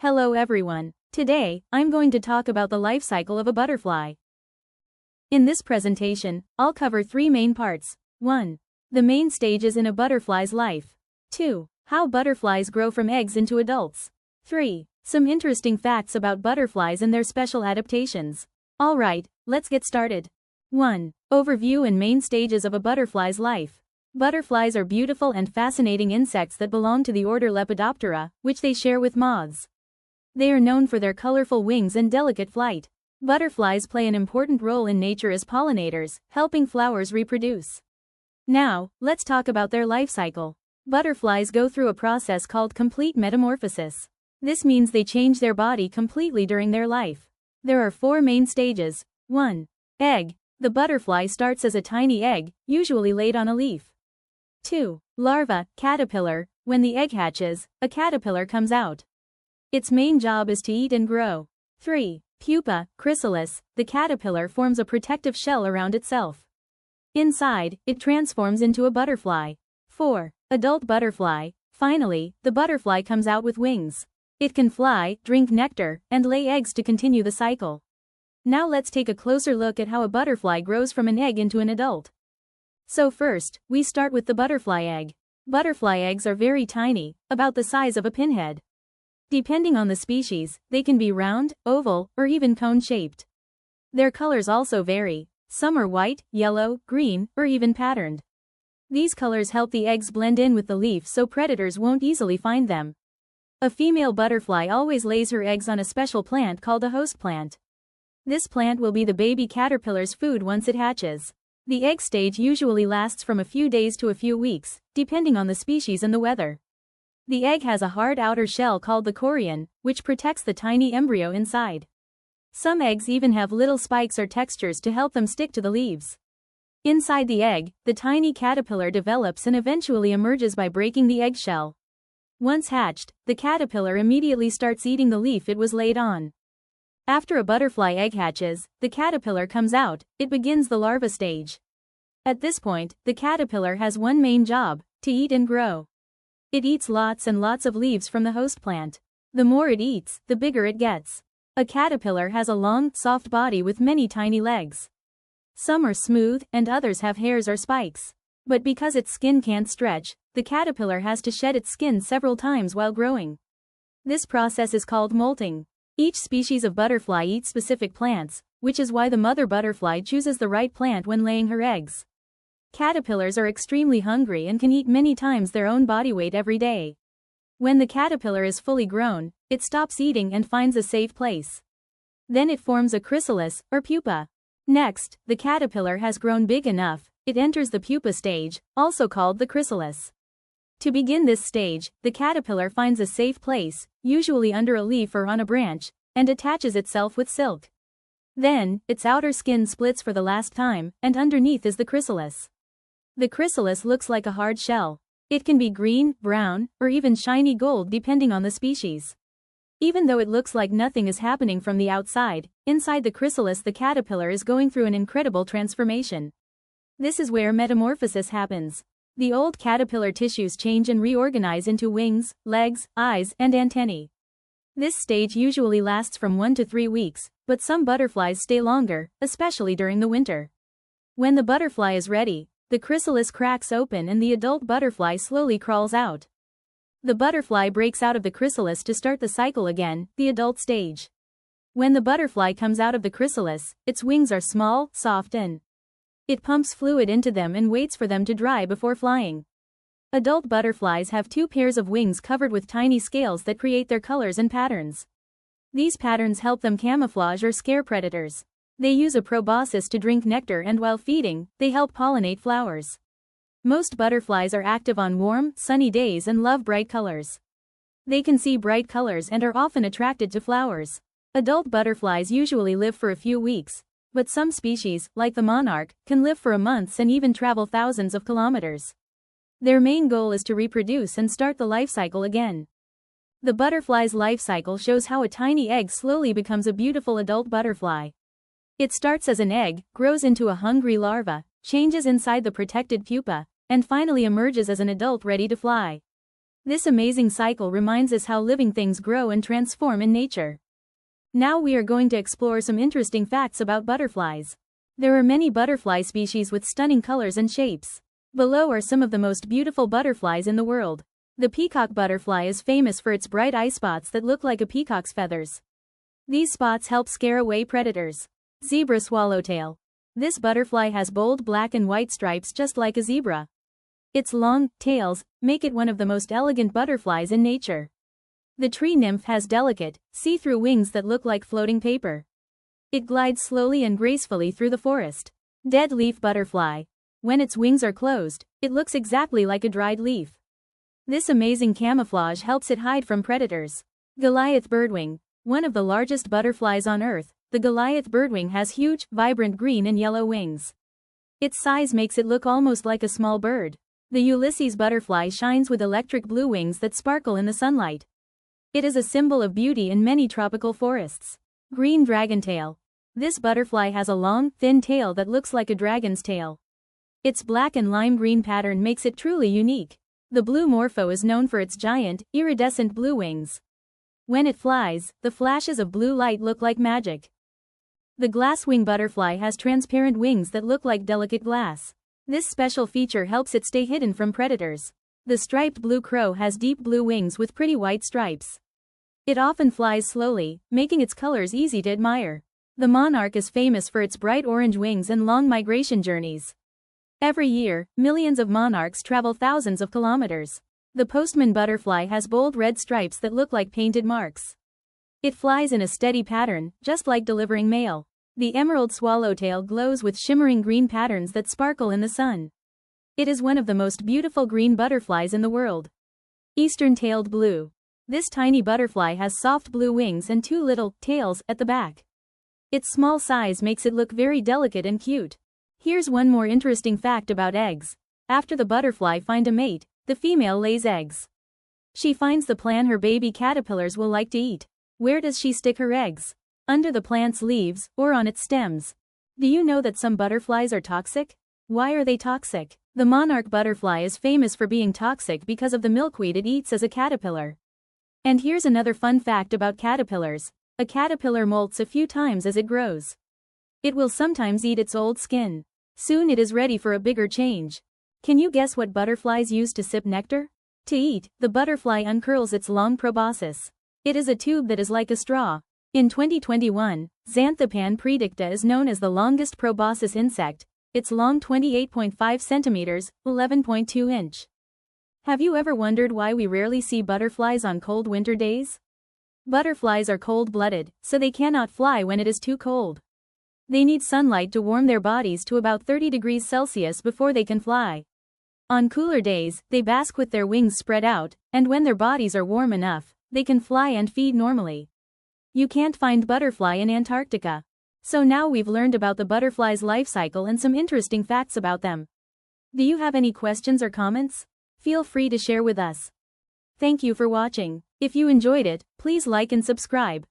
Hello everyone. Today, I'm going to talk about the life cycle of a butterfly. In this presentation, I'll cover three main parts. 1. The main stages in a butterfly's life. 2. How butterflies grow from eggs into adults. 3. Some interesting facts about butterflies and their special adaptations. Alright, let's get started. 1. Overview and main stages of a butterfly's life. Butterflies are beautiful and fascinating insects that belong to the order Lepidoptera, which they share with moths. They are known for their colorful wings and delicate flight. Butterflies play an important role in nature as pollinators, helping flowers reproduce. Now, let's talk about their life cycle. Butterflies go through a process called complete metamorphosis. This means they change their body completely during their life. There are 4 main stages. 1. Egg. The butterfly starts as a tiny egg, usually laid on a leaf. 2. Larva, caterpillar. When the egg hatches, a caterpillar comes out. Its main job is to eat and grow. 3. Pupa, chrysalis. The caterpillar forms a protective shell around itself. Inside, it transforms into a butterfly. 4. Adult butterfly. Finally, the butterfly comes out with wings. It can fly, drink nectar, and lay eggs to continue the cycle. Now let's take a closer look at how a butterfly grows from an egg into an adult. So first, we start with the butterfly egg. Butterfly eggs are very tiny, about the size of a pinhead. Depending on the species, they can be round, oval, or even cone-shaped. Their colors also vary. Some are white, yellow, green, or even patterned. These colors help the eggs blend in with the leaf so predators won't easily find them. A female butterfly always lays her eggs on a special plant called a host plant. This plant will be the baby caterpillar's food once it hatches. The egg stage usually lasts from a few days to a few weeks, depending on the species and the weather. The egg has a hard outer shell called the chorion, which protects the tiny embryo inside. Some eggs even have little spikes or textures to help them stick to the leaves. Inside the egg, the tiny caterpillar develops and eventually emerges by breaking the eggshell. Once hatched, the caterpillar immediately starts eating the leaf it was laid on. After a butterfly egg hatches, the caterpillar comes out. It begins the larva stage. At this point, the caterpillar has one main job: to eat and grow. It eats lots and lots of leaves from the host plant. The more it eats, the bigger it gets. A caterpillar has a long, soft body with many tiny legs. Some are smooth, and others have hairs or spikes. But because its skin can't stretch, the caterpillar has to shed its skin several times while growing. This process is called molting. Each species of butterfly eats specific plants, which is why the mother butterfly chooses the right plant when laying her eggs. Caterpillars are extremely hungry and can eat many times their own body weight every day. When the caterpillar is fully grown, it stops eating and finds a safe place. Then it forms a chrysalis, or pupa. Next, the caterpillar has grown big enough, it enters the pupa stage, also called the chrysalis. To begin this stage, the caterpillar finds a safe place, usually under a leaf or on a branch, and attaches itself with silk. Then, its outer skin splits for the last time, and underneath is the chrysalis. The chrysalis looks like a hard shell. It can be green, brown, or even shiny gold depending on the species. Even though it looks like nothing is happening from the outside, inside the chrysalis the caterpillar is going through an incredible transformation. This is where metamorphosis happens. The old caterpillar tissues change and reorganize into wings, legs, eyes, and antennae. This stage usually lasts from 1 to 3 weeks, but some butterflies stay longer, especially during the winter. When the butterfly is ready, the chrysalis cracks open and the adult butterfly slowly crawls out. The butterfly breaks out of the chrysalis to start the cycle again, the adult stage. When the butterfly comes out of the chrysalis, its wings are small, soft and it pumps fluid into them and waits for them to dry before flying. Adult butterflies have 2 pairs of wings covered with tiny scales that create their colors and patterns. These patterns help them camouflage or scare predators. They use a proboscis to drink nectar and while feeding, they help pollinate flowers. Most butterflies are active on warm, sunny days and love bright colors. They can see bright colors and are often attracted to flowers. Adult butterflies usually live for a few weeks, but some species, like the monarch, can live for months and even travel thousands of kilometers. Their main goal is to reproduce and start the life cycle again. The butterfly's life cycle shows how a tiny egg slowly becomes a beautiful adult butterfly. It starts as an egg, grows into a hungry larva, changes inside the protected pupa, and finally emerges as an adult ready to fly. This amazing cycle reminds us how living things grow and transform in nature. Now we are going to explore some interesting facts about butterflies. There are many butterfly species with stunning colors and shapes. Below are some of the most beautiful butterflies in the world. The peacock butterfly is famous for its bright eye spots that look like a peacock's feathers. These spots help scare away predators. Zebra swallowtail. This butterfly has bold black and white stripes just like a zebra. Its long tails make it one of the most elegant butterflies in nature. The tree nymph has delicate, see-through wings that look like floating paper. It glides slowly and gracefully through the forest. Dead leaf butterfly. When its wings are closed, it looks exactly like a dried leaf. This amazing camouflage helps it hide from predators. Goliath birdwing. One of the largest butterflies on Earth, the Goliath birdwing has huge, vibrant green and yellow wings. Its size makes it look almost like a small bird. The Ulysses butterfly shines with electric blue wings that sparkle in the sunlight. It is a symbol of beauty in many tropical forests. Green dragontail. This butterfly has a long, thin tail that looks like a dragon's tail. Its black and lime green pattern makes it truly unique. The blue morpho is known for its giant, iridescent blue wings. When it flies, the flashes of blue light look like magic. The glasswing butterfly has transparent wings that look like delicate glass. This special feature helps it stay hidden from predators. The striped blue crow has deep blue wings with pretty white stripes. It often flies slowly, making its colors easy to admire. The monarch is famous for its bright orange wings and long migration journeys. Every year, millions of monarchs travel thousands of kilometers. The postman butterfly has bold red stripes that look like painted marks. It flies in a steady pattern, just like delivering mail. The emerald swallowtail glows with shimmering green patterns that sparkle in the sun. It is one of the most beautiful green butterflies in the world. Eastern-tailed blue. This tiny butterfly has soft blue wings and two little tails at the back. Its small size makes it look very delicate and cute. Here's one more interesting fact about eggs. After the butterfly finds a mate, the female lays eggs. She finds the plant her baby caterpillars will like to eat. Where does she stick her eggs? Under the plant's leaves, or on its stems. Do you know that some butterflies are toxic? Why are they toxic? The monarch butterfly is famous for being toxic because of the milkweed it eats as a caterpillar. And here's another fun fact about caterpillars. A caterpillar molts a few times as it grows. It will sometimes eat its old skin. Soon it is ready for a bigger change. Can you guess what butterflies use to sip nectar? To eat, the butterfly uncurls its long proboscis. It is a tube that is like a straw. In 2021, Xanthopan predicta is known as the longest proboscis insect. It's long 28.5 centimeters, 11.2 inch. Have you ever wondered why we rarely see butterflies on cold winter days? Butterflies are cold-blooded, so they cannot fly when it is too cold. They need sunlight to warm their bodies to about 30 degrees Celsius before they can fly. On cooler days, they bask with their wings spread out, and when their bodies are warm enough, they can fly and feed normally. You can't find butterfly in Antarctica. So now we've learned about the butterfly's life cycle and some interesting facts about them. Do you have any questions or comments? Feel free to share with us. Thank you for watching. If you enjoyed it, please like and subscribe.